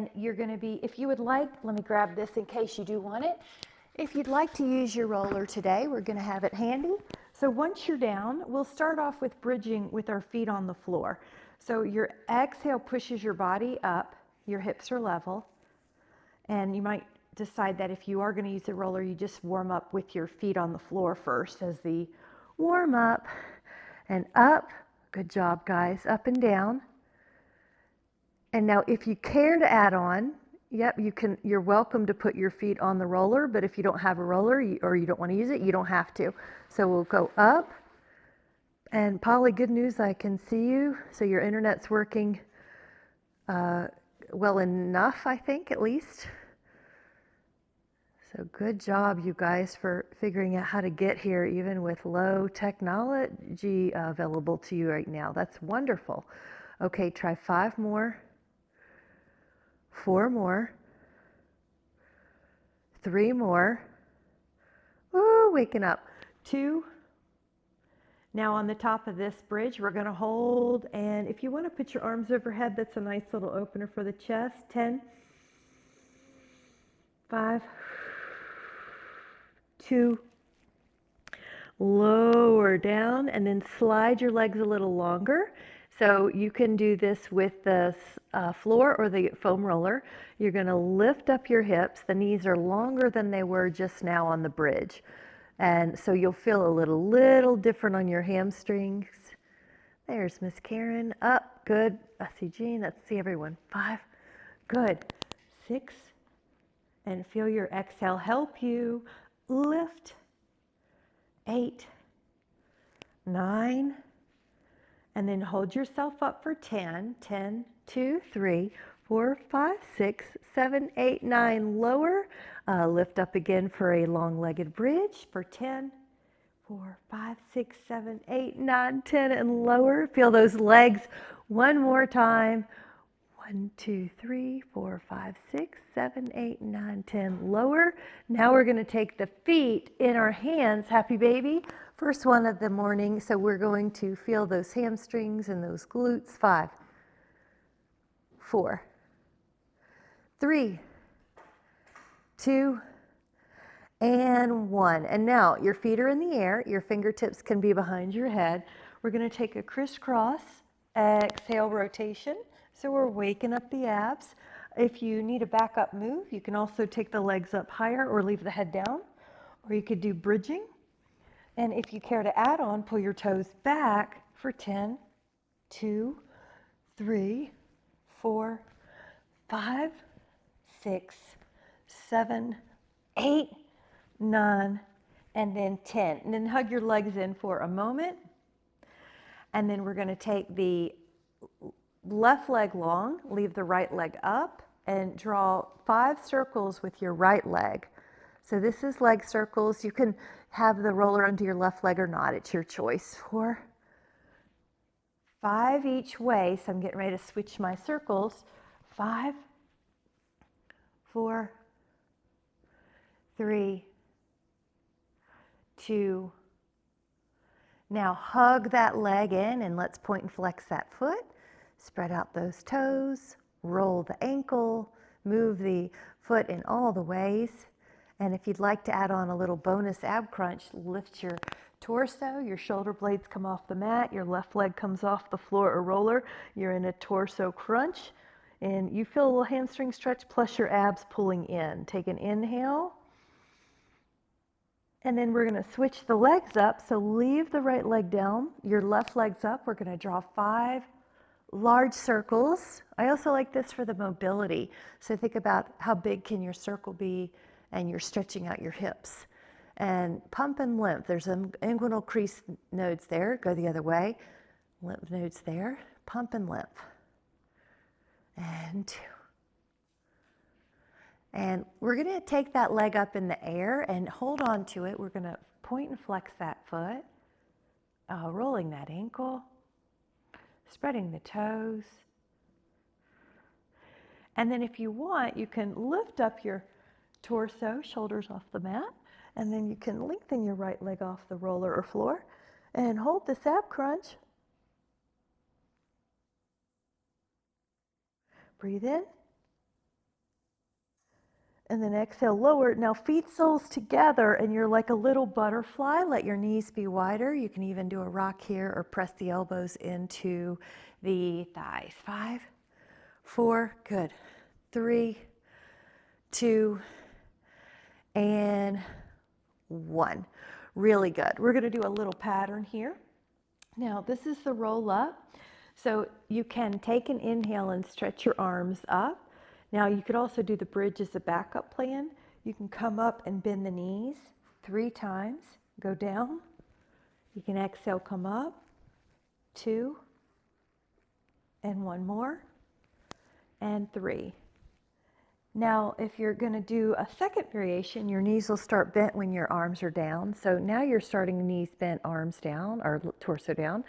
And you're going to be, if you would like, let me grab this in case you do want it. If you'd like to use your roller today, we're going to have it handy. So once you're down, we'll start off with bridging with our feet on the floor. So your exhale pushes your body up, your hips are level, and you might decide that if you are going to use the roller, you just warm up with your feet on the floor first as the warm up, and up. Good job, guys. Up and down. And now if you care to add on, yep, you're welcome to put your feet on the roller, but if you don't have a roller or you don't want to use it, you don't have to. So we'll go up. And Polly, good news, I can see you. So your internet's working well enough, I think, at least. So good job, you guys, for figuring out how to get here even with low technology available to you right now. That's wonderful. Okay, try 5 more, 4 more, 3 more. Ooh, waking up. 2. Now on the top of this bridge, we're going to hold, and if you want to put your arms overhead, that's a nice little opener for the chest. 10, 5, 2, lower down, and then slide your legs a little longer. So you can do this with the floor or the foam roller. You're going to lift up your hips. The knees are longer than they were just now on the bridge. And so you'll feel a little different on your hamstrings. There's Miss Karen. Up. Good. I see Jean. Let's see everyone. 5. Good. 6. And feel your exhale help you lift. 8, 9, and then hold yourself up for 10. 10, 2, 3, 4, 5, 6, 7, 8, 9. Lower. Lift up again for a long-legged bridge for 10, 4, 5, 6, 7, 8, 9, 10, and lower. Feel those legs one more time. 1, 2, 3, 4, 5, 6, 7, 8, 9, 10. Lower. Now we're going to take the feet in our hands. Happy baby. First one of the morning. So we're going to feel those hamstrings and those glutes. 5, 4, 3, 2, and 1. And now your feet are in the air. Your fingertips can be behind your head. We're going to take a crisscross exhale rotation. So we're waking up the abs. If you need a backup move, you can also take the legs up higher or leave the head down, or you could do bridging. And if you care to add on, pull your toes back for 10, 2, 3, 4, 5, 6, 7, 8, 9, and then 10. And then hug your legs in for a moment. And then we're going to take the left leg long, leave the right leg up, and draw 5 circles with your right leg. So this is leg circles. You can have the roller under your left leg or not. It's your choice. 4, 5 each way. So I'm getting ready to switch my circles. 5, 4, 3, 2. Now hug that leg in and let's point and flex that foot. Spread out those toes, roll the ankle, move the foot in all the ways. And if you'd like to add on a little bonus ab crunch, lift your torso, your shoulder blades come off the mat, your left leg comes off the floor or roller. You're in a torso crunch, and you feel a little hamstring stretch plus your abs pulling in. Take an inhale. And then we're going to switch the legs up. So leave the right leg down, your left leg's up. We're going to draw 5 large circles. I also like this for the mobility. So think about how big can your circle be, and you're stretching out your hips. And pump and lymph. There's inguinal crease nodes there. Go the other way. Lymph nodes there. Pump and lymph. And 2. And we're going to take that leg up in the air and hold on to it. We're going to point and flex that foot, rolling that ankle, spreading the toes. And then if you want, you can lift up your torso, shoulders off the mat, and then you can lengthen your right leg off the roller or floor and hold this ab crunch. Breathe in. And then exhale, lower. Now feet soles together and you're like a little butterfly. Let your knees be wider. You can even do a rock here or press the elbows into the thighs. 5, 4, good. 3, 2, and 1. Really good. We're going to do a little pattern here. Now this is the roll up. So you can take an inhale and stretch your arms up. Now you could also do the bridge as a backup plan. You can come up and bend the knees 3 times, go down. You can exhale, come up, 2, and 1 more, and 3. Now, if you're going to do a second variation, your knees will start bent when your arms are down. So now you're starting knees bent, arms down, or torso down,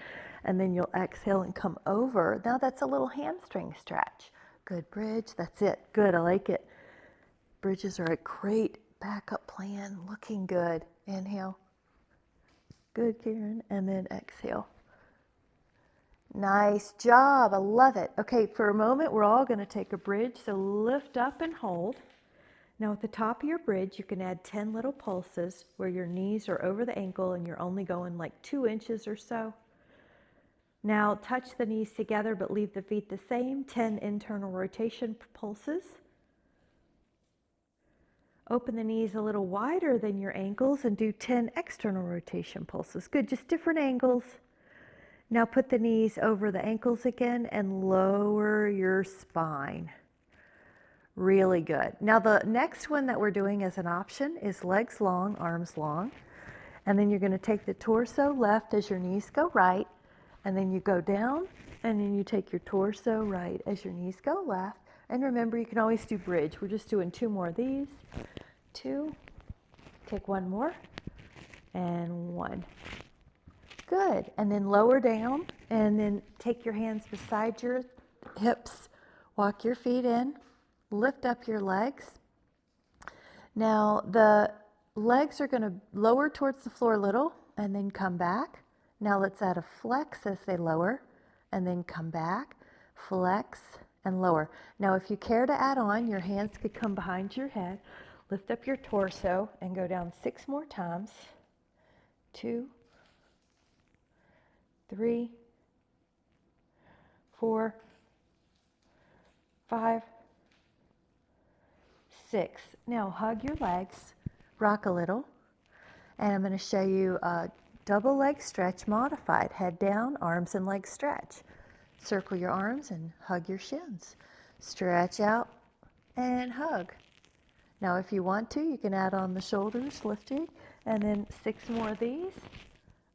and then you'll exhale and come over. Now that's a little hamstring stretch. Good bridge, that's it. Good, I like it. Bridges are a great backup plan, looking good. Inhale. Good, Karen, and then exhale. Nice job, I love it. Okay, for a moment, we're all going to take a bridge, so lift up and hold. Now at the top of your bridge, you can add 10 little pulses where your knees are over the ankle and you're only going like 2 inches or so. Now touch the knees together, but leave the feet the same, 10 internal rotation pulses. Open the knees a little wider than your ankles and do 10 external rotation pulses. Good, just different angles. Now put the knees over the ankles again and lower your spine. Really good. Now the next one that we're doing as an option is legs long, arms long. And then you're going to take the torso left as your knees go right. And then you go down and then you take your torso right as your knees go left. And remember, you can always do bridge. We're just doing 2 more of these. 2. Take 1 more. And 1. Good. And then lower down and then take your hands beside your hips. Walk your feet in. Lift up your legs. Now the legs are going to lower towards the floor a little and then come back. Now let's add a flex as they lower and then come back. Flex and lower. Now if you care to add on, your hands could come behind your head. Lift up your torso and go down 6 more times. 2, 3, 4, 5, 6. Now hug your legs, rock a little, and I'm going to show you a double leg stretch modified. Head down, arms and legs stretch. Circle your arms and hug your shins. Stretch out and hug. Now if you want to, you can add on the shoulders, lifting, and then 6 more of these.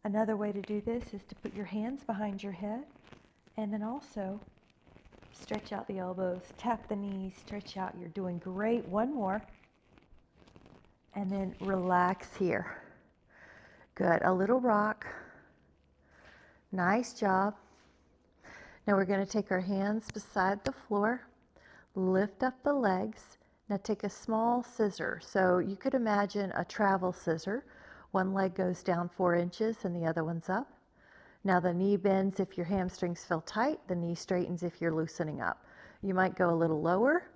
Another way to do this is to put your hands behind your head and then also stretch out the elbows, tap the knees, stretch out. You're doing great. 1 more. And then relax here. Good. A little rock. Nice job. Now we're going to take our hands beside the floor, lift up the legs. Now take a small scissor. So you could imagine a travel scissor. One leg goes down 4 inches and the other one's up. Now the knee bends if your hamstrings feel tight, the knee straightens if you're loosening up. You might go a little lower,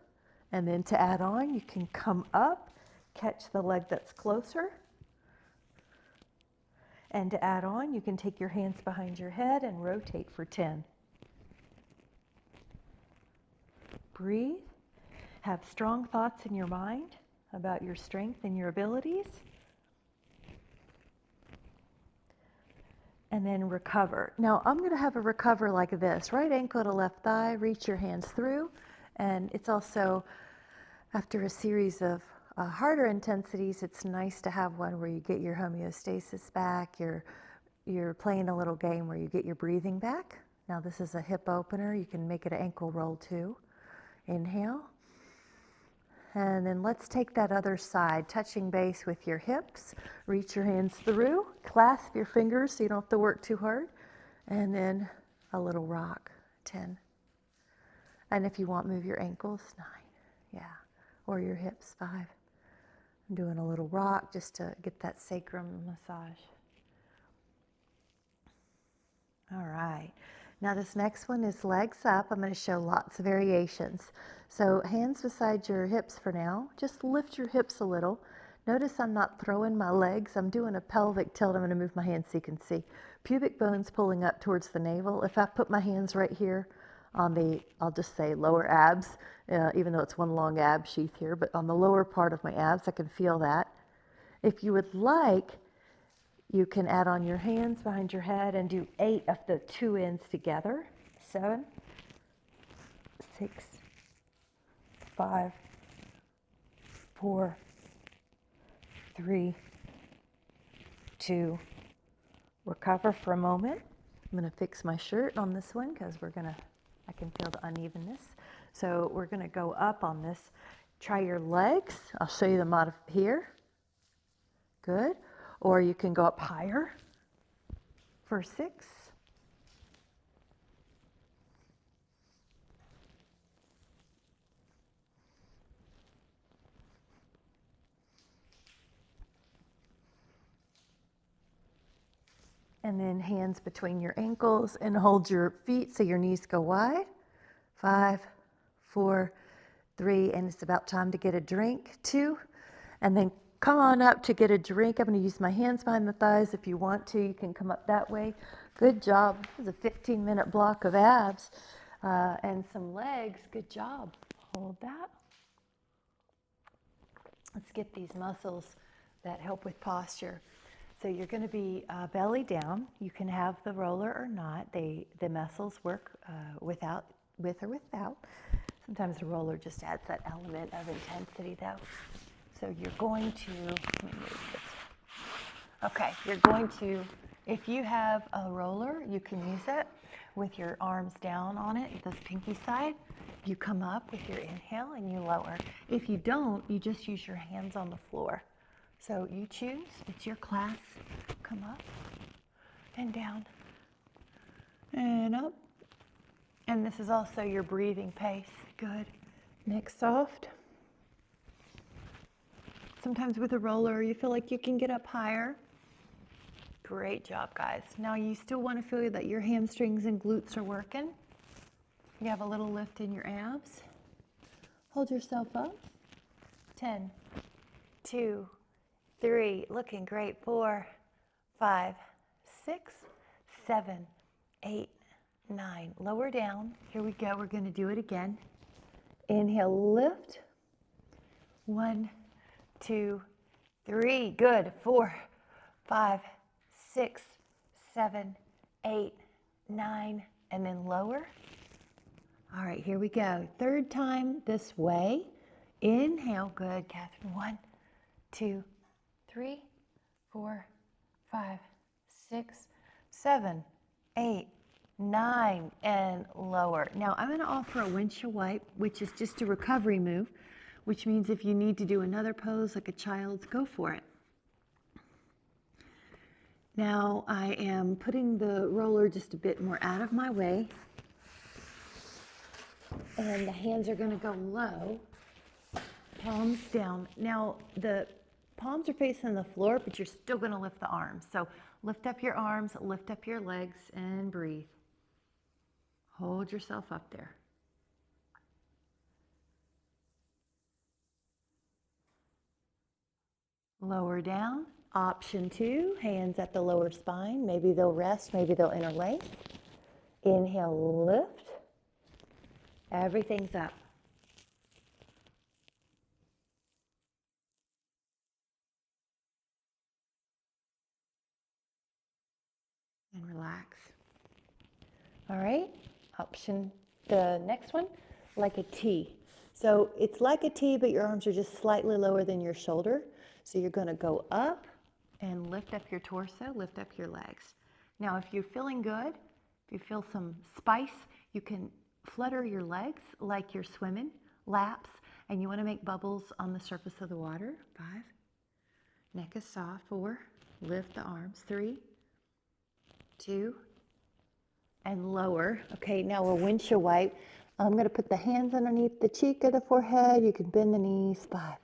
and then to add on, you can come up, catch the leg that's closer. And to add on, you can take your hands behind your head and rotate for 10. Breathe. Have strong thoughts in your mind about your strength and your abilities. And then recover. Now I'm going to have a recover like this. Right ankle to left thigh, reach your hands through. And it's also, after a series of harder intensities, it's nice to have one where you get your homeostasis back. You're playing a little game where you get your breathing back. Now this is a hip opener. You can make it an ankle roll too. Inhale. And then let's take that other side, touching base with your hips. Reach your hands through, clasp your fingers so you don't have to work too hard. And then a little rock, 10. And if you want, move your ankles, 9. Yeah, or your hips, 5. I'm doing a little rock just to get that sacrum massage. All right. Now this next one is legs up. I'm going to show lots of variations. So hands beside your hips for now. Just lift your hips a little. Notice I'm not throwing my legs. I'm doing a pelvic tilt. I'm going to move my hands so you can see. Pubic bones pulling up towards the navel. If I put my hands right here on the, I'll just say lower abs, even though it's one long ab sheath here, but on the lower part of my abs, I can feel that. If you would like, you can add on your hands behind your head and do 8 of the 2 ends together. 7, 6, 5, 4, 3, 2. Recover for a moment. I'm going to fix my shirt on this one because I can feel the unevenness. So we're going to go up on this. Try your legs. I'll show you them out of here. Good. Or you can go up higher for 6. And then hands between your ankles and hold your feet so your knees go wide. 5, 4, 3, and it's about time to get a drink. 2, and then come on up to get a drink. I'm going to use my hands behind the thighs. If you want to, you can come up that way. Good job. This is a 15-minute block of abs and some legs. Good job. Hold that. Let's get these muscles that help with posture. So you're going to be belly down. You can have the roller or not. The muscles work with or without. Sometimes the roller just adds that element of intensity though. So you're going to, let me move this. Okay, you're going to, if you have a roller, you can use it with your arms down on it, this pinky side. You come up with your inhale and you lower. If you don't, you just use your hands on the floor. So you choose, it's your class. Come up and down and up. And this is also your breathing pace. Good. Neck soft. Sometimes with a roller, you feel like you can get up higher. Great job, guys. Now you still want to feel that your hamstrings and glutes are working. You have a little lift in your abs. Hold yourself up. 10, 2, 3, looking great. 4, 5, 6, 7, 8, 9. Lower down. Here we go. We're going to do it again. Inhale, lift. 1, 2, 3. Good. 4, 5, 6, 7, 8, 9. And then lower. All right, here we go. Third time this way. Inhale. Good, Catherine. 1, 2, 3, 4, 5, 6, 7, 8, 9, and lower. Now I'm going to offer a windshield wipe, which is just a recovery move, which means if you need to do another pose like a child's, go for it. Now I am putting the roller just a bit more out of my way, and the hands are going to go low, palms down. Now the palms are facing the floor, but you're still going to lift the arms. So lift up your arms, lift up your legs, and breathe. Hold yourself up there. Lower down. Option 2, hands at the lower spine. Maybe they'll rest, maybe they'll interlace. Inhale, lift. Everything's up. And relax. All right, the next one, like a T. So it's like a T, but your arms are just slightly lower than your shoulder. So you're going to go up and lift up your torso, lift up your legs. Now, if you're feeling good, if you feel some spice, you can flutter your legs like you're swimming, laps, and you want to make bubbles on the surface of the water. 5, neck is soft. 4, lift the arms. 3, 2, and lower. Okay, now a windshield wipe. I'm going to put the hands underneath the cheek of the forehead. You can bend the knees. 5.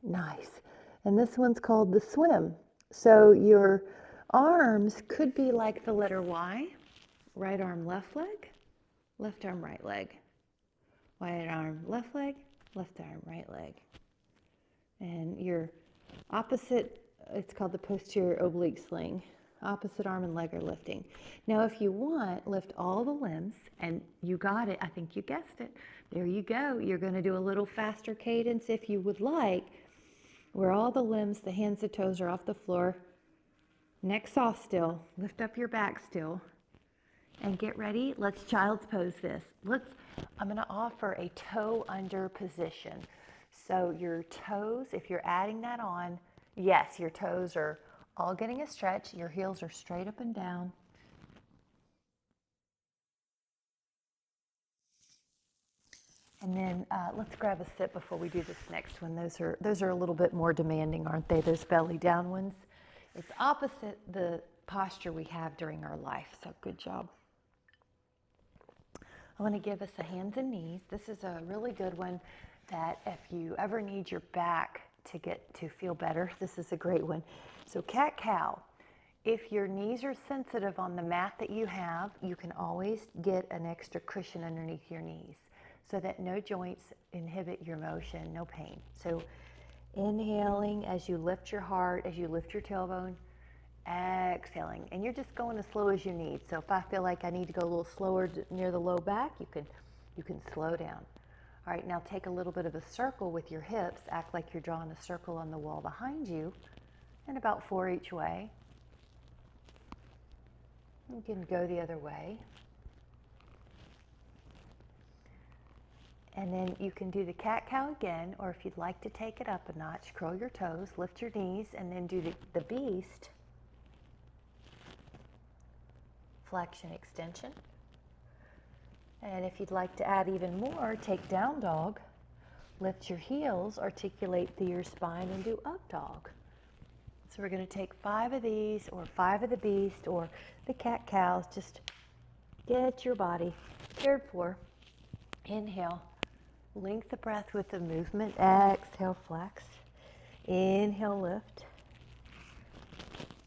Nice. And this one's called the swim. So you're Arms could be like the letter Y. Right arm, left leg, left arm, right leg. Right arm, left leg, left arm, right leg. And your opposite, it's called the posterior oblique sling. Opposite arm and leg are lifting. Now, if you want, lift all the limbs, and you got it. I think you guessed it. There you go. You're going to do a little faster cadence if you would like, where all the limbs, the hands, the toes are off the floor. Neck soft still. Lift up your back still. And get ready. Let's child's pose this. I'm going to offer a toe under position. So your toes, if you're adding that on, yes, your toes are all getting a stretch. Your heels are straight up and down. And then let's grab a sip before we do this next one. Those are a little bit more demanding, aren't they? Those belly down ones. It's opposite the posture we have during our life. So good job. I want to give us a hands and knees. This is a really good one that if you ever need your back to get to feel better, this is a great one. So cat-cow. If your knees are sensitive on the mat that you have, you can always get an extra cushion underneath your knees so that no joints inhibit your motion, no pain. So inhaling as you lift your heart, as you lift your tailbone, exhaling, and you're just going as slow as you need. So if I feel like I need to go a little slower near the low back, you can slow down. All right, now take a little bit of a circle with your hips. Act like you're drawing a circle on the wall behind you, and about 4 each way. You can go the other way. And then you can do the cat-cow again, or if you'd like to take it up a notch, curl your toes, lift your knees, and then do the beast. Flexion, extension. And if you'd like to add even more, take down dog, lift your heels, articulate through your spine, and do up dog. So we're going to take 5 of these, or 5 of the beast, or the cat-cows. Just get your body cared for. Inhale, length the breath with the movement. Exhale, flex. Inhale, lift.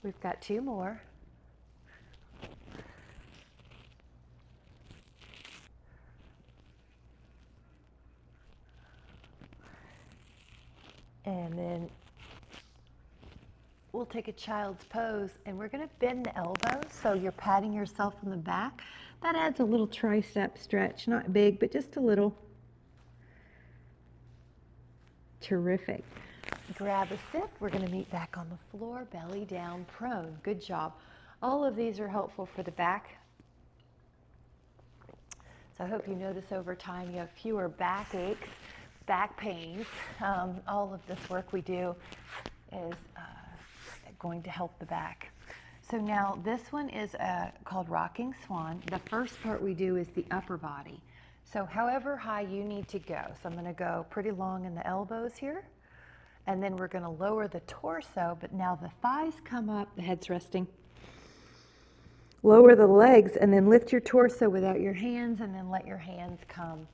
We've got 2 more. And then we'll take a child's pose, and we're going to bend the elbows so you're patting yourself on the back. That adds a little tricep stretch, not big, but just a little. Terrific. Grab a sip. We're going to meet back on the floor, belly down, prone. Good job. All of these are helpful for the back. So I hope you notice over time you have fewer back aches, back pains. All of this work we do is going to help the back. So now this one is called Rocking Swan. The first part we do is the upper body. So however high you need to go. So I'm going to go pretty long in the elbows here. And then we're going to lower the torso, but now the thighs come up, the head's resting. Lower the legs and then lift your torso without your hands, and then let your hands come,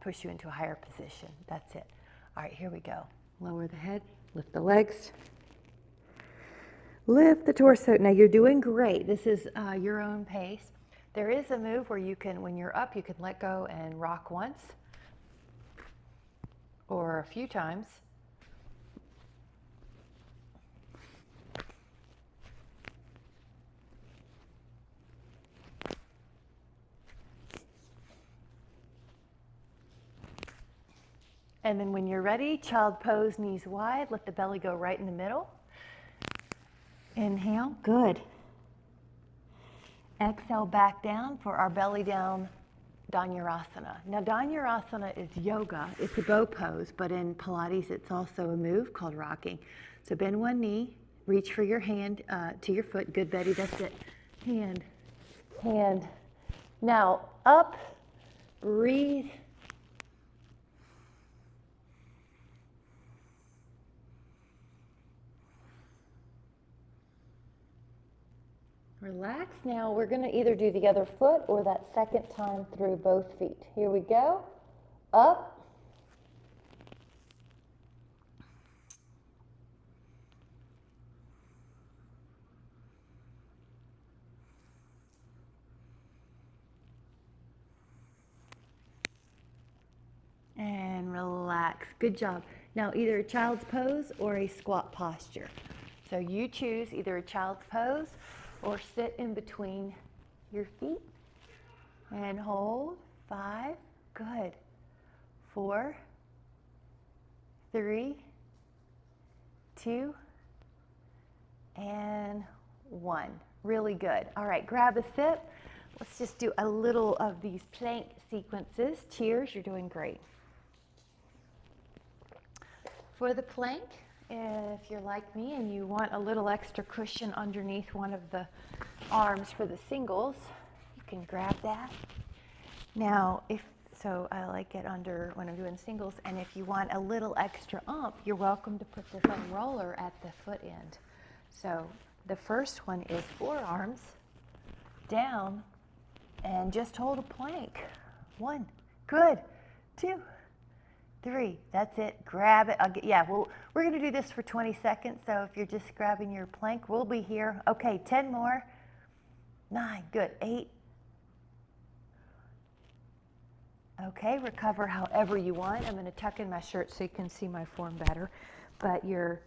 push you into a higher position. That's it. All right, here we go. Lower the head, lift the legs. Lift the torso. Now you're doing great. This is your own pace. There is a move where you can, when you're up, you can let go and rock once or a few times. And then when you're ready, child pose, knees wide. Let the belly go right in the middle. Inhale, good. Exhale back down for our belly down Dhanurasana. Now Dhanurasana is yoga. It's a bow pose, but in Pilates it's also a move called rocking. So bend one knee, reach for your hand to your foot. Good, Betty, that's it. Hand, hand. Now up, breathe. Relax. Now we're going to either do the other foot or that second time through both feet. Here we go. Up. relax. Good job. Now either a child's pose or a squat posture. So you choose either a child's pose or sit in between your feet and hold. 5, good. 4, 3, 2, and 1. Really good. All right, grab a sip. Let's just do a little of these plank sequences. Cheers, you're doing great. For the plank, if you're like me and you want a little extra cushion underneath one of the arms for the singles, you can grab that. Now, so I like it under when I'm doing singles, and if you want a little extra oomph, you're welcome to put the foam roller at the foot end. So the first one is forearms down and just hold a plank. 1, good. 2, 3, that's it. Grab it. We're going to do this for 20 seconds, so if you're just grabbing your plank, we'll be here. Okay, 10 more. 9, good. 8. Okay, recover however you want. I'm going to tuck in my shirt so you can see my form better. But you're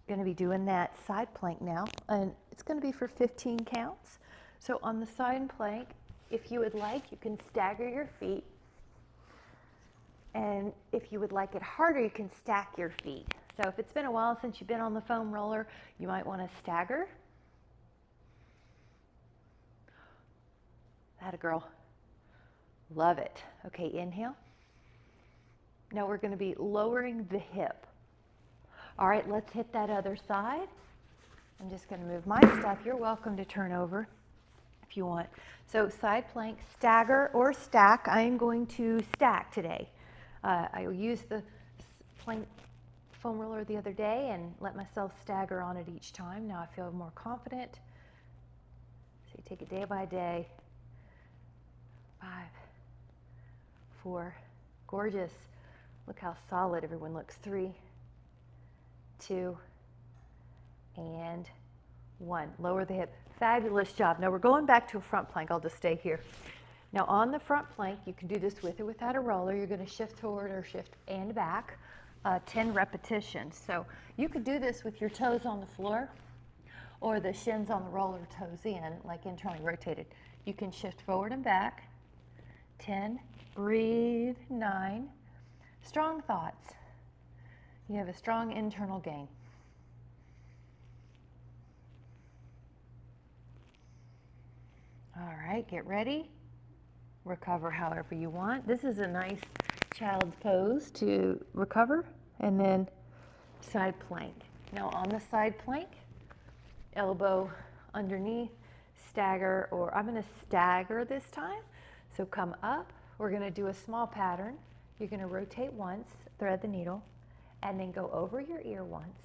going to be doing that side plank now, and it's going to be for 15 counts. So on the side plank, if you would like, you can stagger your feet. And if you would like it harder, you can stack your feet. So if it's been a while since you've been on the foam roller, you might want to stagger. Atta girl. Love it. Okay, inhale. Now we're going to be lowering the hip. All right, let's hit that other side. I'm just going to move my stuff. You're welcome to turn over if you want. So side plank, stagger or stack. I am going to stack today. I used the plank foam roller the other day and let myself stagger on it each time. Now I feel more confident. So you take it day by day. 5, 4, gorgeous. Look how solid everyone looks. 3, 2, and 1. Lower the hip. Fabulous job. Now we're going back to a front plank. I'll just stay here. Now on the front plank, you can do this with or without a roller. You're going to shift forward or shift and back, 10 repetitions. So you could do this with your toes on the floor or the shins on the roller, toes in, like internally rotated. You can shift forward and back. 10, breathe. 9, strong thoughts. You have a strong internal gain. All right, get ready. Recover however you want. This is a nice child's pose to recover, and then side plank. Now on the side plank, elbow underneath, stagger, or I'm going to stagger this time. So come up. We're going to do a small pattern. You're going to rotate once, thread the needle, and then go over your ear once.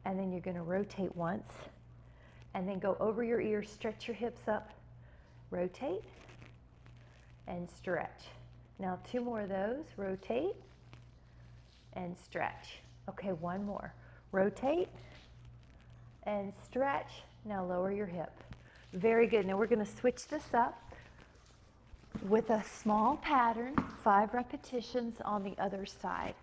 And then you're going to rotate once, and then go over your ear, stretch your hips up, rotate, and stretch. Now 2 more of those. Rotate and stretch. Okay, 1 more. Rotate and stretch. Now lower your hip. Very good. Now we're going to switch this up with a small pattern, 5 repetitions on the other side.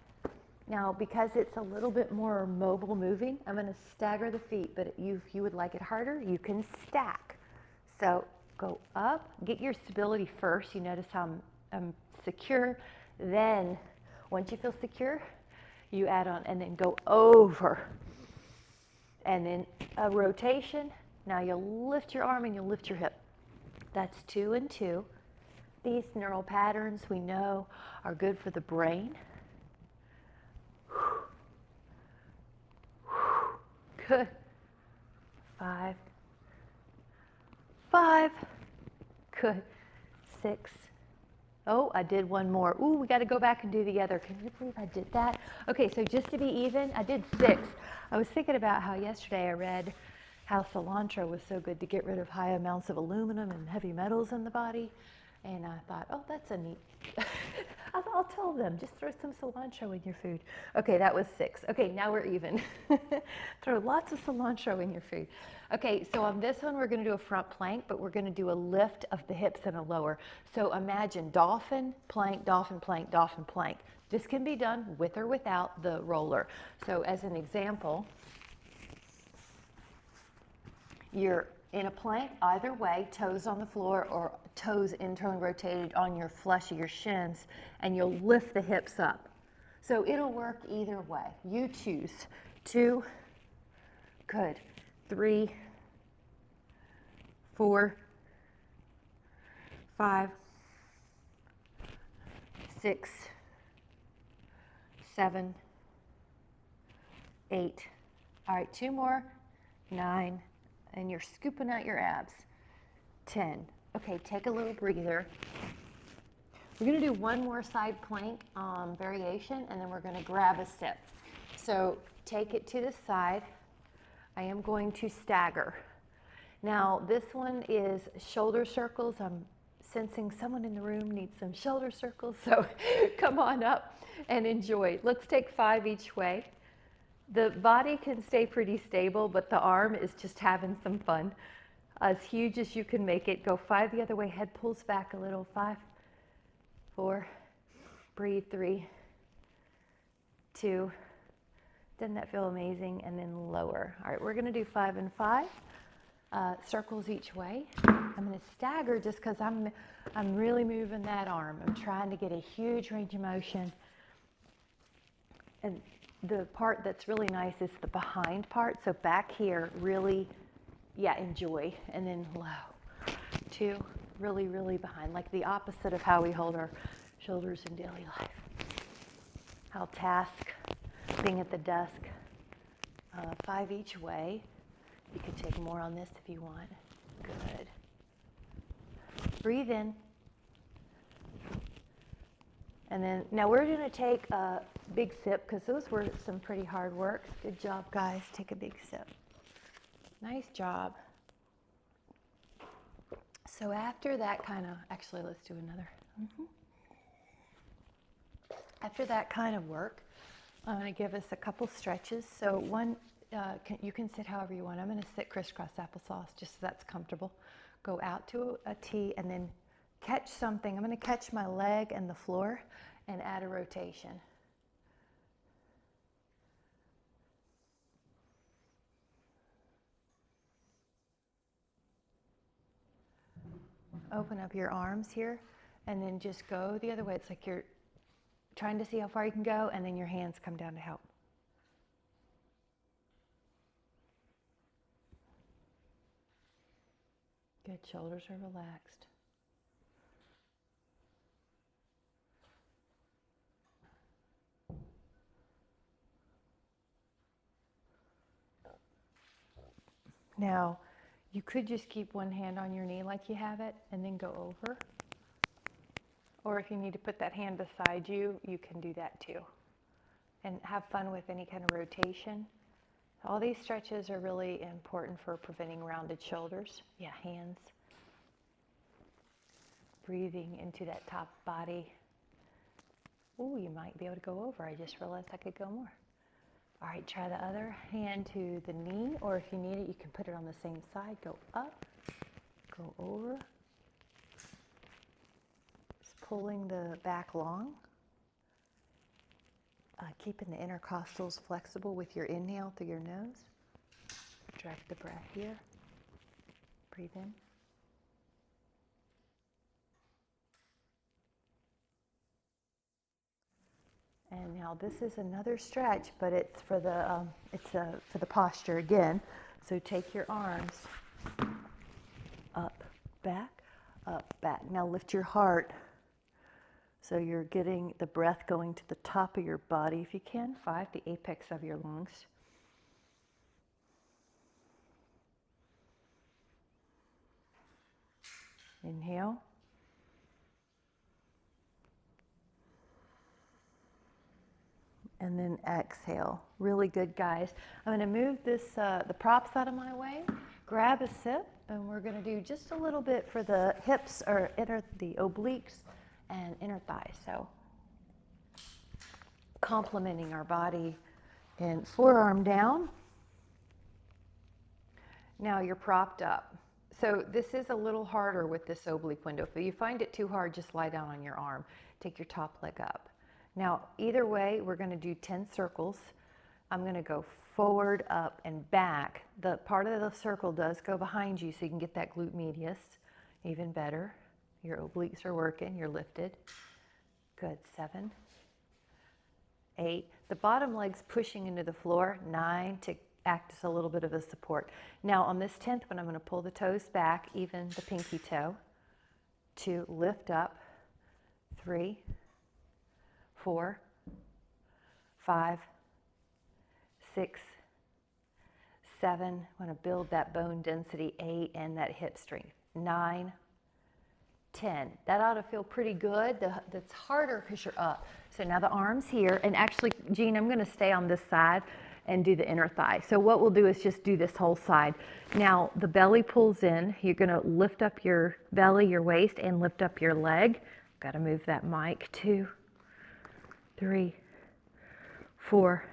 Now, because it's a little bit more mobile moving, I'm going to stagger the feet, but if you would like it harder, you can stack. So go up, get your stability first. You notice how I'm secure. Then, once you feel secure, you add on and then go over. And then a rotation. Now you'll lift your arm and you'll lift your hip. That's 2 and 2. These neural patterns we know are good for the brain. Good. 5. 5. Good. 6. Oh, I did 1 more. Ooh, we got to go back and do the other. Can you believe I did that? Okay, so just to be even, I did 6. I was thinking about how yesterday I read how cilantro was so good to get rid of high amounts of aluminum and heavy metals in the body. And I thought, oh, that's a neat, I thought, I'll tell them, just throw some cilantro in your food. Okay, that was 6. Okay, now we're even. Throw lots of cilantro in your food. Okay, so on this one, we're gonna do a front plank, but we're gonna do a lift of the hips and a lower. So imagine dolphin, plank, dolphin, plank, dolphin, plank. This can be done with or without the roller. So as an example, you're in a plank either way, toes on the floor or toes internally rotated on your flesh of your shins, and you'll lift the hips up. So it'll work either way. You choose. 2, good. 3, 4, 5, 6, 7, 8. All right, 2 more. 9. And you're scooping out your abs. 10. Okay, take a little breather. We're gonna do one more side plank variation, and then we're gonna grab a sip. So take it to the side. I am going to stagger. Now this one is shoulder circles. I'm sensing someone in the room needs some shoulder circles, so come on up and enjoy. Let's take 5 each way. The body can stay pretty stable, but the arm is just having some fun. As huge as you can make it. Go 5 the other way. Head pulls back a little. 5, 4, breathe. 3, 2. Doesn't that feel amazing? And then lower. All right, we're going to do 5 and 5. Circles each way. I'm going to stagger just because I'm really moving that arm. I'm trying to get a huge range of motion. And the part that's really nice is the behind part. So back here, really, enjoy. And then low. 2, really, really behind. Like the opposite of how we hold our shoulders in daily life. How task, being at the desk. 5 each way. You can take more on this if you want. Good. Breathe in. And then, now we're going to take a big sip because those were some pretty hard work. Good job, guys. Take a big sip. Nice job. So after that actually, let's do another. After that kind of work, I'm going to give us a couple stretches. So one, you can sit however you want. I'm going to sit crisscross applesauce just so that's comfortable. Go out to a T and then catch something. I'm going to catch my leg and the floor and add a rotation. Open up your arms here and then just go the other way. It's like you're trying to see how far you can go, and then your hands come down to help. Good, shoulders are relaxed. Now, you could just keep one hand on your knee like you have it and then go over. Or if you need to put that hand beside you, you can do that too. And have fun with any kind of rotation. All these stretches are really important for preventing rounded shoulders. Yeah, hands. Breathing into that top body. Ooh, you might be able to go over. I just realized I could go more. All right, try the other hand to the knee, or if you need it, you can put it on the same side. Go up, go over. Just pulling the back long. Keeping the intercostals flexible with your inhale through your nose. Direct the breath here. Breathe in. And now this is another stretch, but it's for the posture again. So take your arms up, back, up, back. Now lift your heart. So you're getting the breath going to the top of your body if you can. 5, the apex of your lungs. Inhale. And then exhale. Really good, guys. I'm going to move the props out of my way, grab a sip, and we're going to do just a little bit for the hips, or the obliques and inner thighs. So complementing our body. And forearm down. Now you're propped up. So this is a little harder with this oblique window. If you find it too hard, just lie down on your arm. Take your top leg up. Now, either way, we're going to do 10 circles. I'm going to go forward, up, and back. The part of the circle does go behind you so you can get that glute medius. Even better. Your obliques are working. You're lifted. Good. 7, 8. The bottom leg's pushing into the floor. 9 to act as a little bit of a support. Now on this 10th one, I'm going to pull the toes back, even the pinky toe. 2, lift up. 3, 4, 5, 6, 7. I want to build that bone density. 8, and that hip strength. 9, 10. That ought to feel pretty good. That's harder because you're up. So now the arms here, and actually, Jean, I'm going to stay on this side and do the inner thigh. So what we'll do is just do this whole side. Now the belly pulls in. You're going to lift up your belly, your waist, and lift up your leg. Got to move that mic. 2, 3, 4.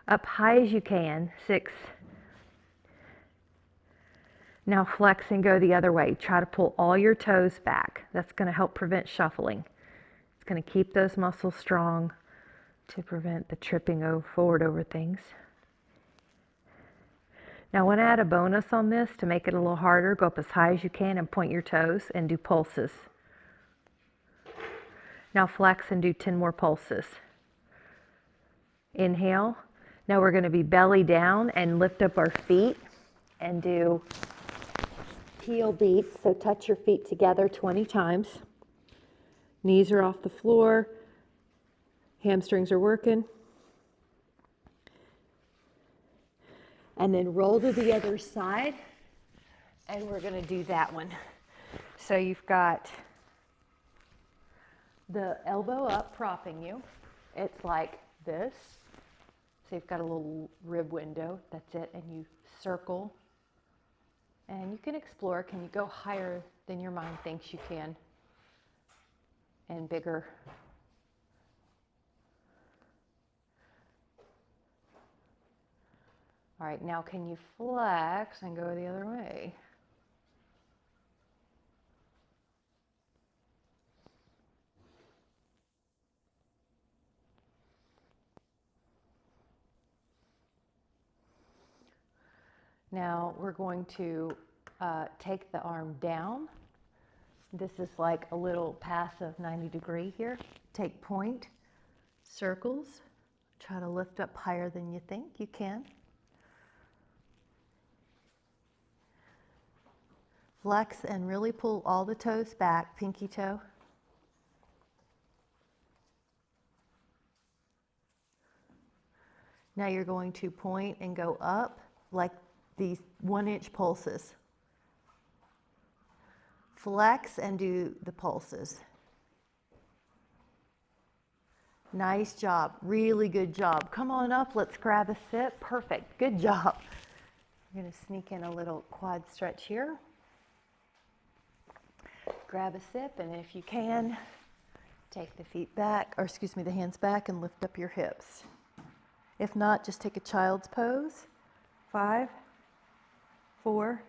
Up high as you can. 6. Now flex and go the other way. Try to pull all your toes back. That's going to help prevent shuffling. It's going to keep those muscles strong to prevent the tripping forward over things. Now I want to add a bonus on this to make it a little harder. Go up as high as you can and point your toes and do pulses. Now flex and do 10 more pulses. Inhale. Now we're going to be belly down and lift up our feet and do heel beats. So touch your feet together 20 times. Knees are off the floor. Hamstrings are working. And then roll to the other side. And we're going to do that one. So you've got the elbow up propping you. It's like this. So you've got a little rib window. That's it. And you circle. And you can explore. Can you go higher than your mind thinks you can? And bigger. All right, now can you flex and go the other way? Now we're going to take the arm down. This is like a little passive 90-degree here. Take point, circles. Try to lift up higher than you think you can. Flex and really pull all the toes back, pinky toe. Now you're going to point and go up like these 1-inch pulses. Flex and do the pulses. Nice job, really good job. Come on up, let's grab a sip. Perfect, good job. I'm going to sneak in a little quad stretch here. Grab a sip, and if you can, take the feet back, or excuse me, the hands back and lift up your hips. If not, just take a child's pose. 5, 4,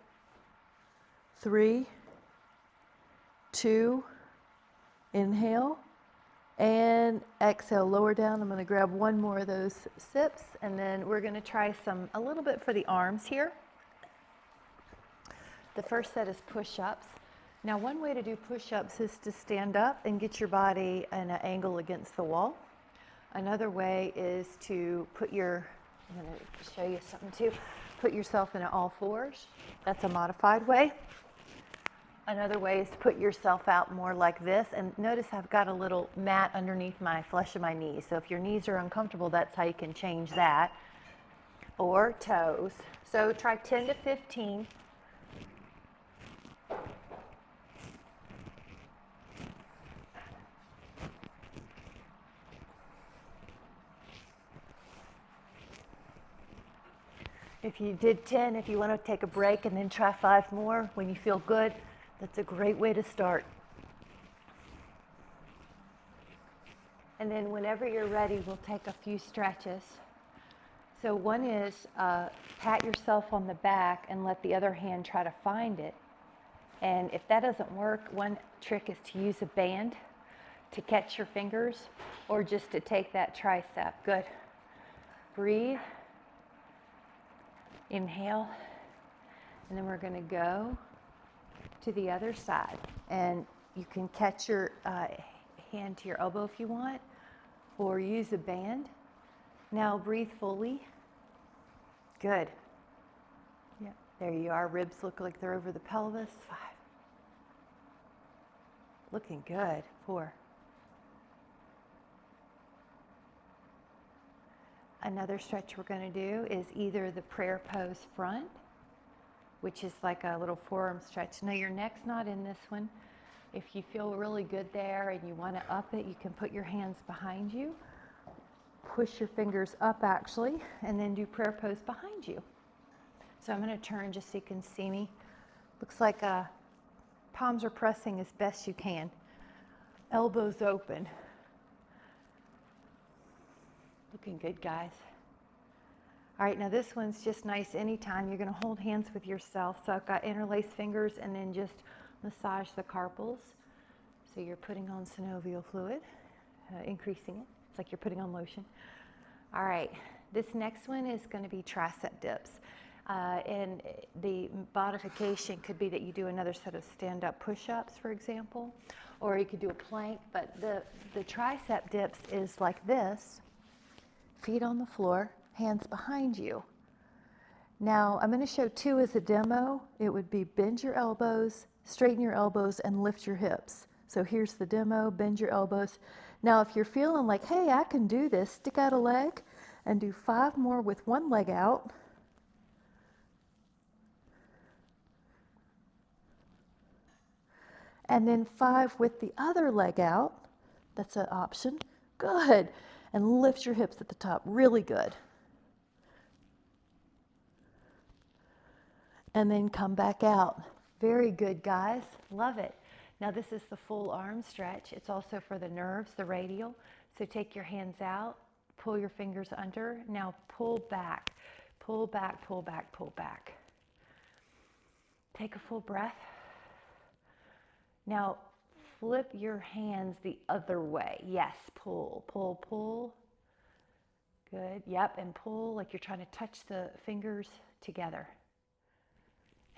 3, 2, inhale, and exhale, lower down. I'm going to grab one more of those sips, and then we're going to try a little bit for the arms here. The first set is push-ups. Now, one way to do push-ups is to stand up and get your body in an angle against the wall. Another way is to I'm going to show you something too, put yourself in all fours. That's a modified way. Another way is to put yourself out more like this. And notice I've got a little mat underneath my flesh of my knees. So if your knees are uncomfortable, that's how you can change that. Or toes. So try 10 to 15. If you did 10, if you want to take a break and then try 5 more when you feel good, that's a great way to start. And then whenever you're ready, we'll take a few stretches. So one is pat yourself on the back and let the other hand try to find it. And if that doesn't work, one trick is to use a band to catch your fingers or just to take that tricep. Good. Breathe. Inhale. And then we're going to go to the other side. And you can catch your hand to your elbow if you want, or use a band. Now breathe fully. Good. Yep, there you are. Ribs look like they're over the pelvis. 5. Looking good. 4. Another stretch we're going to do is either the prayer pose front, which is like a little forearm stretch. Now your neck's not in this one. If you feel really good there and you want to up it, you can put your hands behind you. Push your fingers up actually, and then do prayer pose behind you. So I'm going to turn just so you can see me. Looks like palms are pressing as best you can. Elbows open. Looking good, guys. All right, now this one's just nice anytime. You're going to hold hands with yourself. So I've got interlaced fingers and then just massage the carpals. So you're putting on synovial fluid, increasing it. It's like you're putting on lotion. All right, this next one is going to be tricep dips. And the modification could be that you do another set of stand-up push-ups, for example, or you could do a plank. But the tricep dips is like this, feet on the floor, hands behind you. Now, I'm going to show 2 as a demo. It would be bend your elbows, straighten your elbows, and lift your hips. So here's the demo, bend your elbows. Now, if you're feeling like, hey, I can do this, stick out a leg and do 5 more with one leg out. And then 5 with the other leg out. That's an option. Good. And lift your hips at the top. Really good. And then come back out. Very good, guys. Love it. Now this is the full arm stretch. It's also for the nerves, the radial. So take your hands out, pull your fingers under. Now pull back, pull back, pull back, pull back. Take a full breath. Now flip your hands the other way. Yes, pull, pull, pull. Good. Yep, and pull like you're trying to touch the fingers together.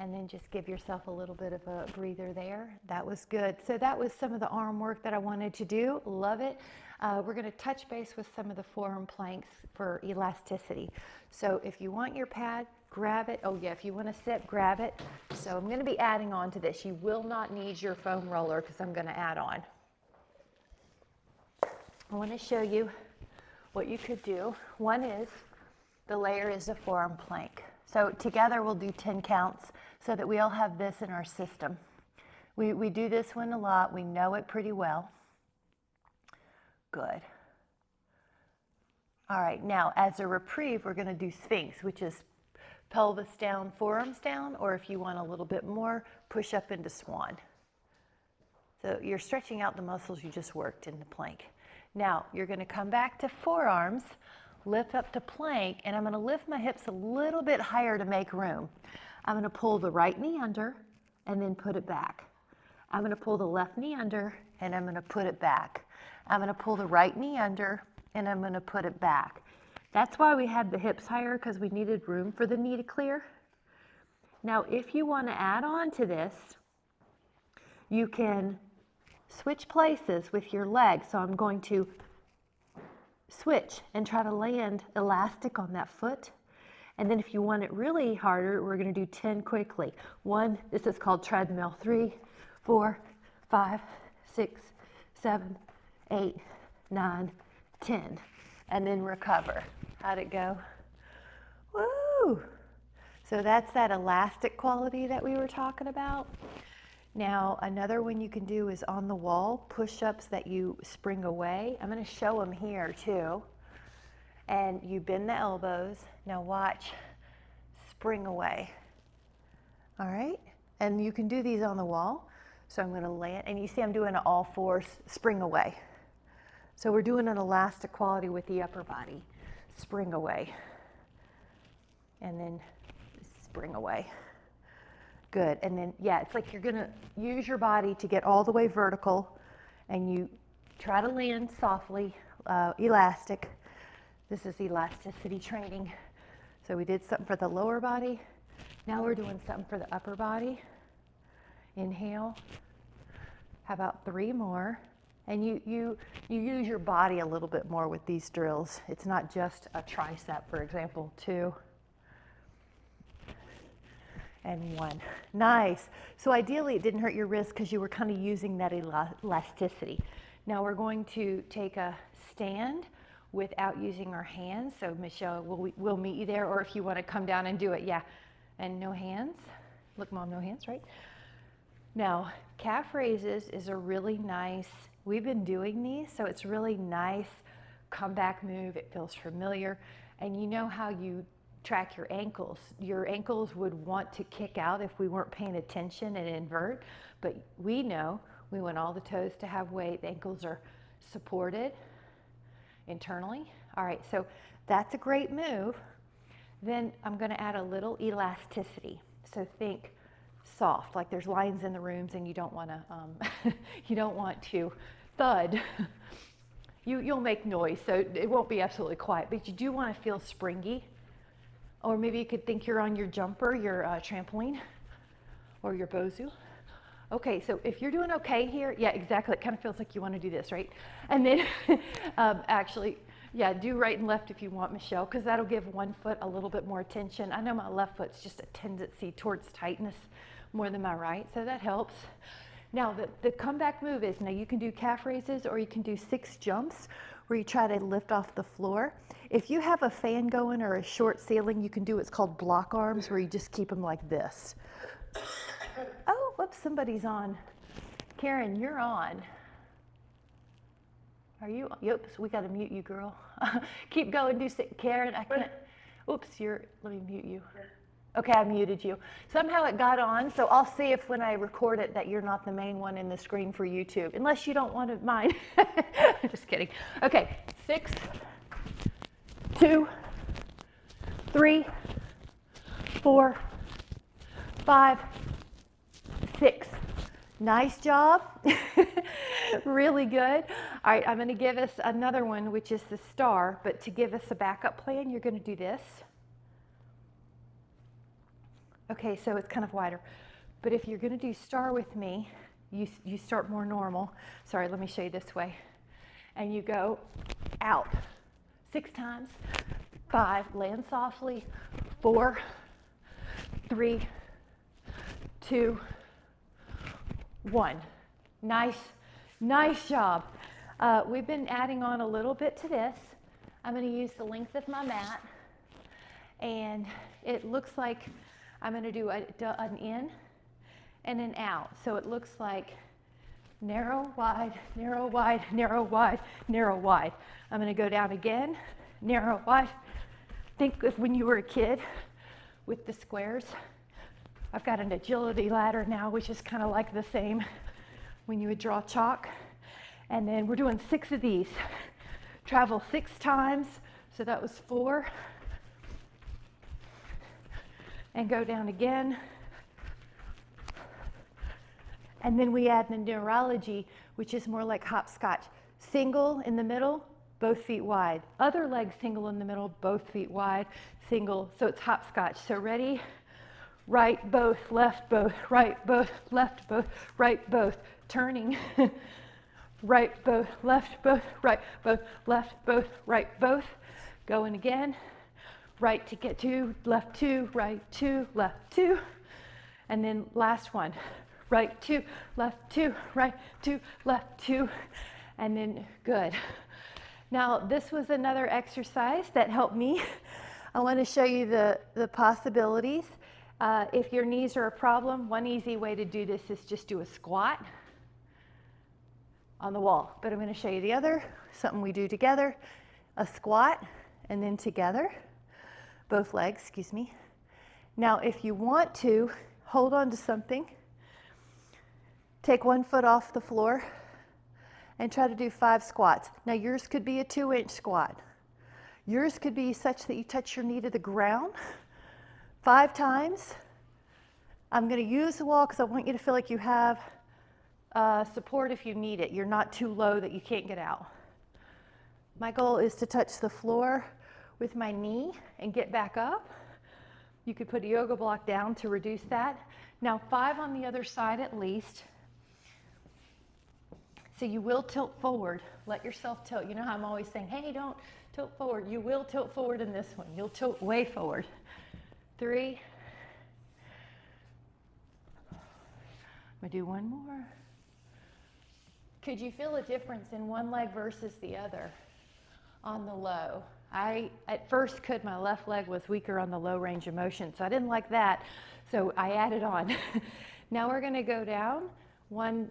And then just give yourself a little bit of a breather there. That was good. So that was some of the arm work that I wanted to do. Love it. We're going to touch base with some of the forearm planks for elasticity. So if you want your pad, grab it. Oh yeah, if you want to sit, grab it. So I'm going to be adding on to this. You will not need your foam roller because I'm going to add on. I want to show you what you could do. One is, the layer is a forearm plank. So together we'll do 10 counts so that we all have this in our system. We do this one a lot. We know it pretty well. Good. All right, now as a reprieve, we're going to do Sphinx, which is pelvis down, forearms down, or if you want a little bit more, push up into Swan. So you're stretching out the muscles you just worked in the plank. Now you're going to come back to forearms, lift up to plank, and I'm going to lift my hips a little bit higher to make room. I'm going to pull the right knee under and then put it back. I'm going to pull the left knee under and I'm going to put it back. I'm going to pull the right knee under and I'm going to put it back. That's why we had the hips higher, because we needed room for the knee to clear. Now, if you want to add on to this, you can switch places with your legs. So I'm going to switch and try to land elastic on that foot. And then if you want it really harder, we're going to do 10 quickly. 1, this is called treadmill. 3, 4, 5, 6, 7, 8, 9, 10. And then recover. How'd it go? Woo! So that's that elastic quality that we were talking about. Now, another one you can do is on the wall, push-ups that you spring away. I'm going to show them here too. And you bend the elbows. Now watch, spring away. All right? And you can do these on the wall. So I'm going to land, and you see I'm doing an all fours, spring away. So we're doing an elastic quality with the upper body. Spring away. And then spring away. Good. And then, yeah, it's like you're going to use your body to get all the way vertical, and you try to land softly, elastic. This is elasticity training. So we did something for the lower body. Now we're doing something for the upper body. Inhale. How about 3 more? And you use your body a little bit more with these drills. It's not just a tricep, for example. 2 and 1. Nice. So ideally it didn't hurt your wrist because you were kind of using that elasticity. Now we're going to take a stand without using our hands. So Michelle, we'll meet you there, or if you want to come down and do it, yeah. And no hands. Look, Mom, no hands, right? Now, calf raises is a really nice, we've been doing these, so it's really nice comeback move. It feels familiar. And you know how you track your ankles. Your ankles would want to kick out if we weren't paying attention and invert, but we know we want all the toes to have weight. The ankles are supported internally. All right, so that's a great move. Then I'm going to add a little elasticity. So think soft, like there's lions in the rooms and you don't want to you don't want to thud. You'll make noise, so it won't be absolutely quiet, but you do want to feel springy. Or maybe you could think you're on your jumper, your trampoline, or your Bozu. Okay, so if you're doing okay here, yeah, exactly. It kind of feels like you want to do this, right? And then actually, yeah, do right and left if you want, Michelle, because that'll give one foot a little bit more attention. I know my left foot's just a tendency towards tightness more than my right, so that helps. Now, the comeback move is, now you can do calf raises or you can do 6 jumps where you try to lift off the floor. If you have a fan going or a short ceiling, you can do what's called block arms, where you just keep them like this. Oh, whoops, somebody's on. Karen, you're on. Are you? Yep, so we got to mute you, girl. Keep going, Karen, I can't. Oops, let me mute you. Okay, I muted you. Somehow it got on, so I'll see if when I record it that you're not the main one in the screen for YouTube, unless you don't want to mind. Just kidding. Okay, 6, 2, 3, 4, 5, 6. Nice job. Really good. All right, I'm going to give us another one, which is the star, but to give us a backup plan, you're going to do this. Okay, so it's kind of wider. But if you're going to do star with me, you start more normal. Sorry, let me show you this way. And you go out 6 times, 5, land softly, 4, 3, 2, 1. Nice job. We've been adding on a little bit to this. I'm going to use the length of my mat, and it looks like I'm going to do an in and an out. So it looks like narrow, wide, narrow, wide, narrow, wide, narrow, wide. I'm going to go down again, narrow, wide. Think of when you were a kid with the squares. I've got an agility ladder now, which is kind of like the same when you would draw chalk. And then we're doing 6 of these. Travel 6 times, so that was 4. And go down again. And then we add the neurology, which is more like hopscotch. Single in the middle, both feet wide. Other leg single in the middle, both feet wide. Single, so it's hopscotch. So ready? Right both, left both, right both, left both, right both. Turning. Right both, left both, right both, left both, right both. Going again. Right to get 2, left 2, right 2, left 2. And then last one. Right 2, left 2, right 2, left 2. And then good. Now this was another exercise that helped me. I want to show you the possibilities. If your knees are a problem, one easy way to do this is just do a squat on the wall. But I'm going to show you the other, something we do together. A squat and then together. Both legs, excuse me. Now, if you want to, hold on to something. Take one foot off the floor and try to do 5 squats. Now yours could be a 2-inch squat. Yours could be such that you touch your knee to the ground 5 times. I'm going to use the wall because I want you to feel like you have support if you need it. You're not too low that you can't get out. My goal is to touch the floor with my knee and get back up. You could put a yoga block down to reduce that. Now 5 on the other side at least. So you will tilt forward. Let yourself tilt. You know how I'm always saying, hey, don't tilt forward. You will tilt forward in this one. You'll tilt way forward. 3. I'm going to do one more. Could you feel a difference in one leg versus the other on the low? I at first could. My left leg was weaker on the low range of motion, so I didn't like that, so I added on. Now we're going to go down. One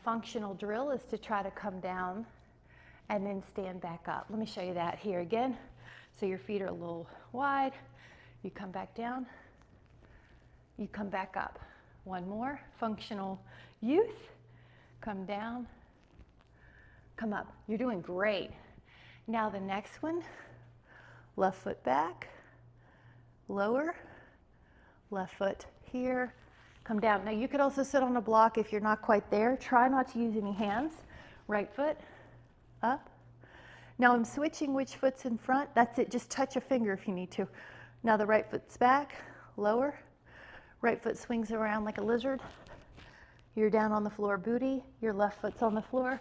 functional drill is to try to come down and then stand back up. Let me show you that here again. So your feet are a little wide. You come back down. You come back up. One more. Functional youth. Come down. Come up. You're doing great. Now the next one. Left foot back. Lower. Left foot here. Come down. Now you could also sit on a block if you're not quite there. Try not to use any hands. Right foot up. Now I'm switching which foot's in front. That's it. Just touch a finger if you need to. Now the right foot's back. Lower. Right foot swings around like a lizard. You're down on the floor, booty. Your left foot's on the floor.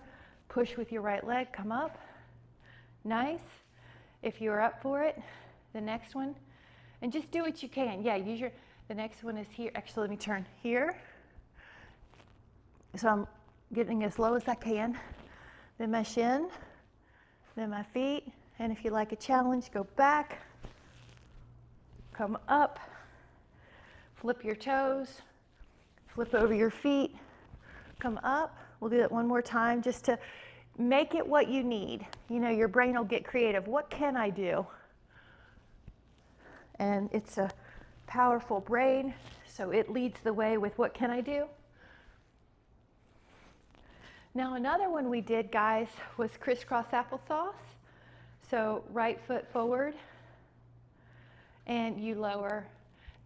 Push with your right leg. Come up. Nice. If you're up for it, the next one. And just do what you can. Yeah, use your... The next one is here. Actually, let me turn here. So I'm getting as low as I can. Then my shin, then my feet. And if you like a challenge, go back, come up, flip your toes, flip over your feet, come up. We'll do that one more time just to make it what you need. You know, your brain will get creative. What can I do? And it's a powerful brain, so it leads the way with what can I do? Now another one we did, guys, was crisscross applesauce. So right foot forward and you lower.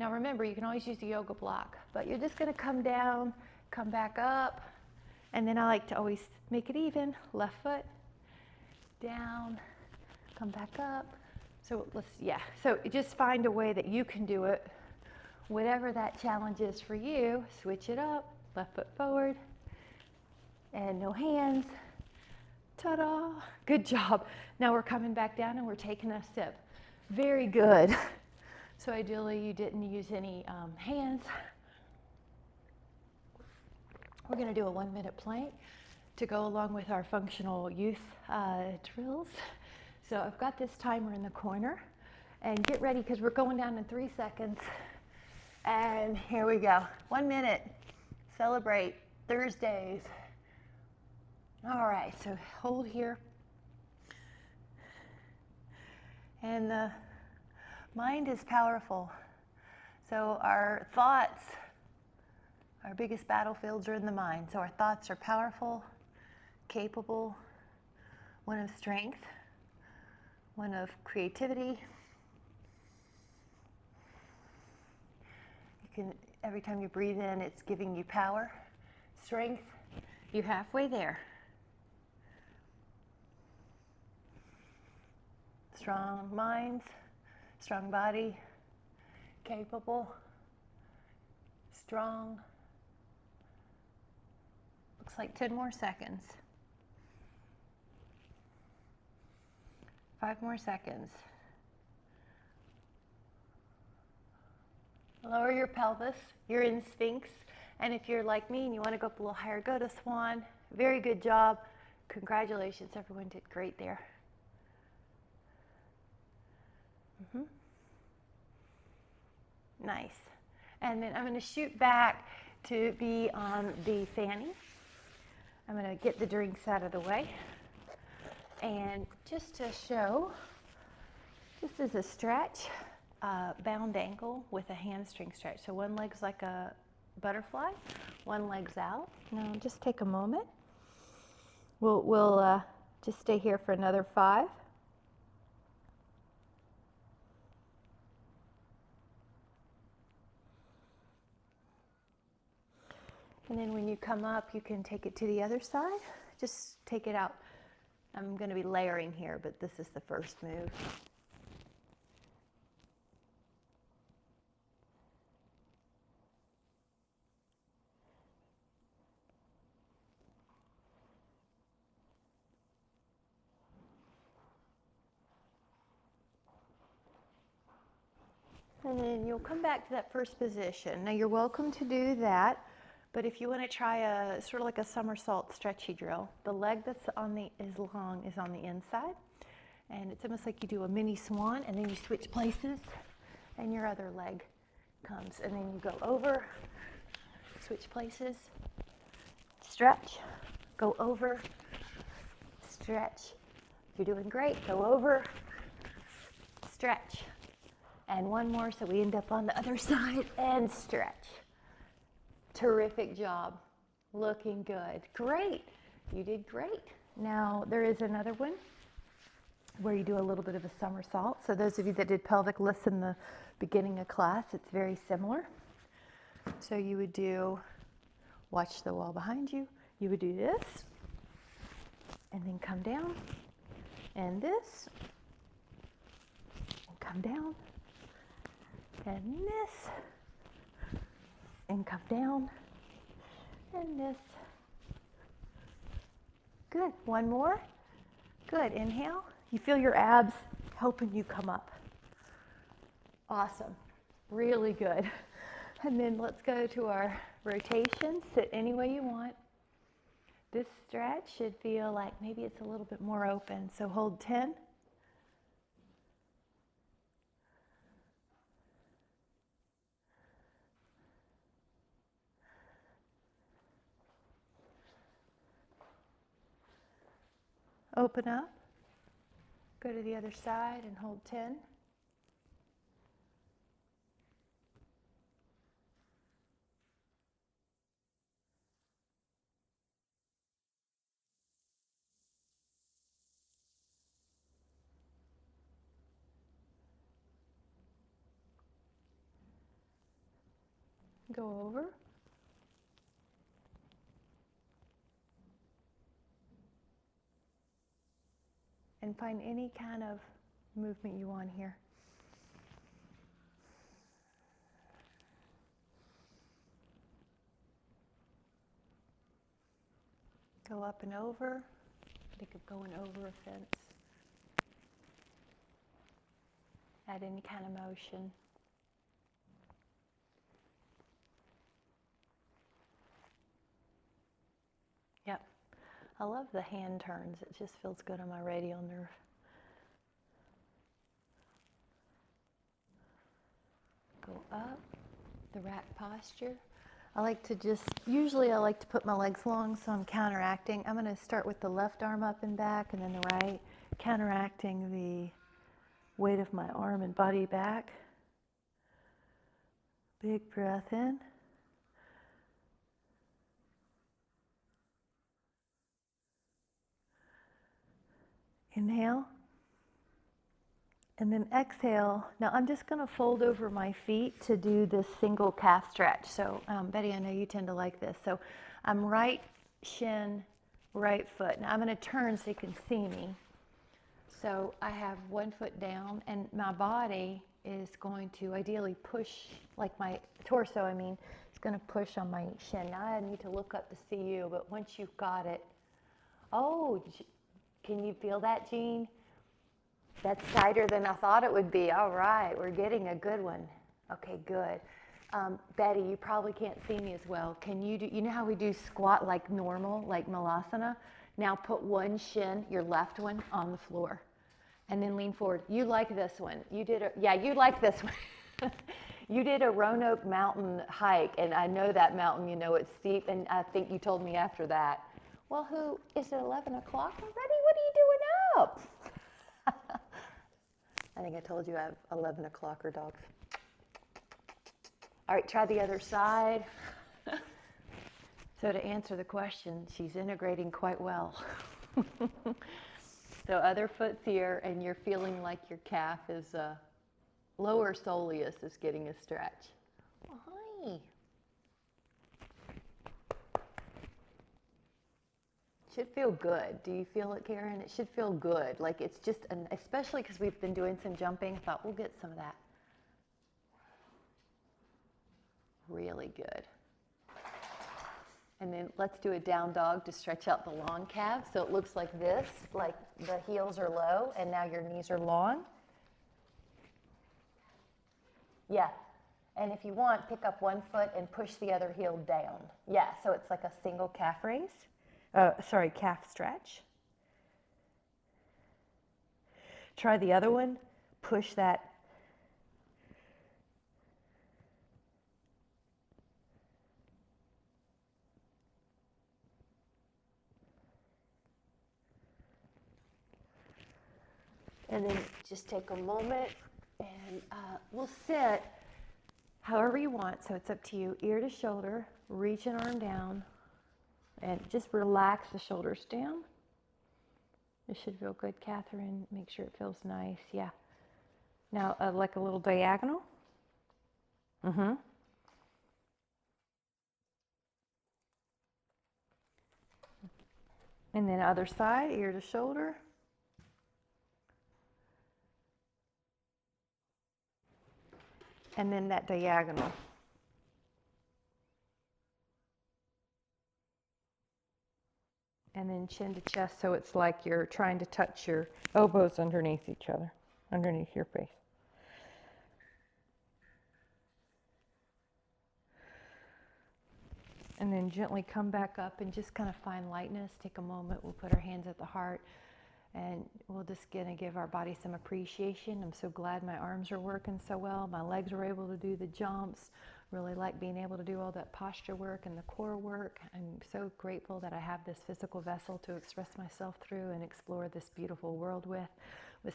Now remember, you can always use the yoga block, but you're just going to come down, come back up, and then I like to always make it even. Left foot down, come back up. So so just find a way that you can do it. Whatever that challenge is for you, switch it up. Left foot forward and no hands. Ta-da! Good job. Now we're coming back down and we're taking a sip. Very good. So ideally you didn't use any hands. We're going to do a 1-minute plank to go along with our functional youth drills. So I've got this timer in the corner, and get ready because we're going down in 3 seconds. And here we go. 1 minute. Celebrate Thursdays. All right, so hold here. And the mind is powerful. So our thoughts, our biggest battlefields are in the mind. So our thoughts are powerful, capable, one of strength, one of creativity. You can, every time you breathe in, it's giving you power, strength. You're halfway there. Strong minds, strong body, capable, strong. Looks like 10 more seconds. 5 more seconds. Lower your pelvis. You're in Sphinx. And if you're like me and you want to go up a little higher, go to Swan. Very good job. Congratulations. Everyone did great there. Nice. And then I'm going to shoot back to be on the fanny. I'm going to get the drinks out of the way. And just to show, this is a stretch, bound ankle with a hamstring stretch. So one leg's like a butterfly, one leg's out. Now just take a moment. We'll just stay here for another 5. And then when you come up, you can take it to the other side. Just take it out. I'm going to be layering here, but this is the first move. And then you'll come back to that first position. Now you're welcome to do that, but if you want to try a sort of like a somersault stretchy drill, the leg that's is long is on the inside, and it's almost like you do a mini swan, and then you switch places, and your other leg comes, and then you go over, switch places, stretch, go over, stretch. You're doing great. Go over, stretch. And one more, so we end up on the other side, and stretch. Terrific job. Looking good. Great. You did great. Now, there is another one where you do a little bit of a somersault. So those of you that did pelvic lifts in the beginning of class, it's very similar. So you would do, watch the wall behind you. You would do this, and then come down, and this, and come down, and this, and come down, and this. Good. One more. Good. Inhale. You feel your abs helping you come up. Awesome. Really good. And then let's go to our rotation. Sit any way you want. This stretch should feel like maybe it's a little bit more open. So hold 10. Open up, go to the other side and hold 10. Go over. And find any kind of movement you want here. Go up and over. Think of going over a fence. Add any kind of motion. Yep. I love the hand turns. It just feels good on my radial nerve. Go up, the rack posture. Usually I like to put my legs long, so I'm counteracting. I'm going to start with the left arm up and back, and then the right, counteracting the weight of my arm and body back. Big breath in. Inhale. And then exhale. Now I'm just going to fold over my feet to do this single calf stretch. So Betty, I know you tend to like this. So I'm right shin, right foot. Now I'm going to turn so you can see me. So I have one foot down, and my body is going to ideally push, like my torso, is going to push on my shin. Now I need to look up to see you, but once you've got it, oh, can you feel that, Jean? That's tighter than I thought it would be. All right, we're getting a good one. Okay, good. Betty, you probably can't see me as well. Can you do, you know how we do squat like normal, like malasana? Now put one shin, your left one, on the floor. And then lean forward. You like this one. You like this one. You did a Roanoke Mountain hike, and I know that mountain, it's steep, and I think you told me after that, well, is it 11 o'clock already? What are you doing up? I think I told you I have 11 o'clocker dogs. All right, try the other side. So to answer the question, she's integrating quite well. So other foot's here, and you're feeling like your calf is, lower soleus is getting a stretch. Oh, hi. Should feel good. Do you feel it, Karen? It should feel good. Like it's just, especially because we've been doing some jumping, I thought we'll get some of that. Really good. And then let's do a down dog to stretch out the long calves. So it looks like this, like the heels are low and now your knees are long. Yeah. And if you want, pick up one foot and push the other heel down. Yeah, so it's like a single calf raise. Calf stretch. Try the other one. Push that. And then just take a moment and we'll sit however you want. So it's up to you. Ear to shoulder, reach an arm down, and just relax the shoulders down. It should feel good, Catherine. Make sure it feels nice. Yeah. Now, like a little diagonal. Mm-hmm. And then other side, ear to shoulder. And then that diagonal. And then chin to chest, so it's like you're trying to touch your elbows underneath each other, underneath your face. And then gently come back up and just kind of find lightness. Take a moment. We'll put our hands at the heart. And we'll just gonna give our body some appreciation. I'm so glad my arms are working so well. My legs were able to do the jumps. Really like being able to do all that posture work and the core work. I'm so grateful that I have this physical vessel to express myself through and explore this beautiful world with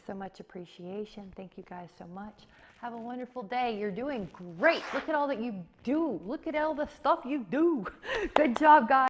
so much appreciation. Thank you guys so much. Have a wonderful day. You're doing great. Look at all that you do. Look at all the stuff you do. Good job, guys.